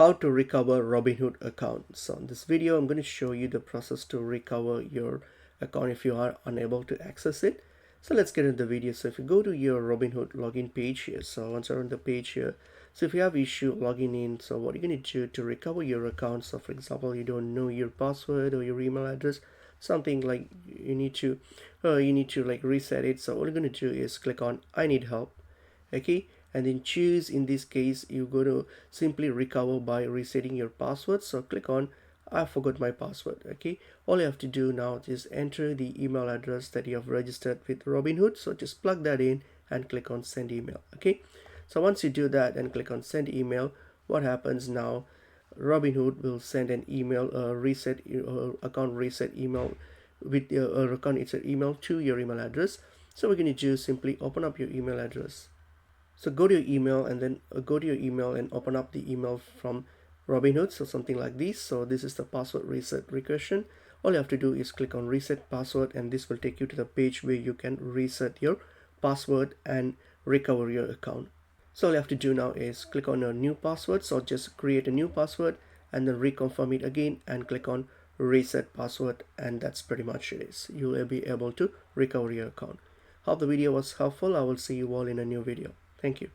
How to recover Robinhood account. So in this video I'm going to show you the process to recover your account if you are unable to access it. So let's get into the video. So if you go to your Robinhood login page here, so once you're on the page here, so if you have issue logging in, so what you're going to do to recover your account, so for example you don't know your password or your email address, something like you need to like reset it. So what you're going to do is click on I need help, okay, and then choose, in this case you go to simply recover by resetting your password. So click on I forgot my password. Okay, all you have to do now is enter the email address that you have registered with Robinhood, so just plug that in and click on send email. Okay, so once you do that and click on send email, what happens now, Robinhood will send an email, account reset email with your account insert email to your email address. So we're going to do simply open up your email address. So go to your email and then go to your email and open up the email from Robinhood. So something like this. So this is the password reset request. All you have to do is click on reset password, and this will take you to the page where you can reset your password and recover your account. So all you have to do now is click on a new password. So just create a new password and then reconfirm it again and click on reset password, and that's pretty much it. You will be able to recover your account. Hope the video was helpful. I will see you all in a new video. Thank you.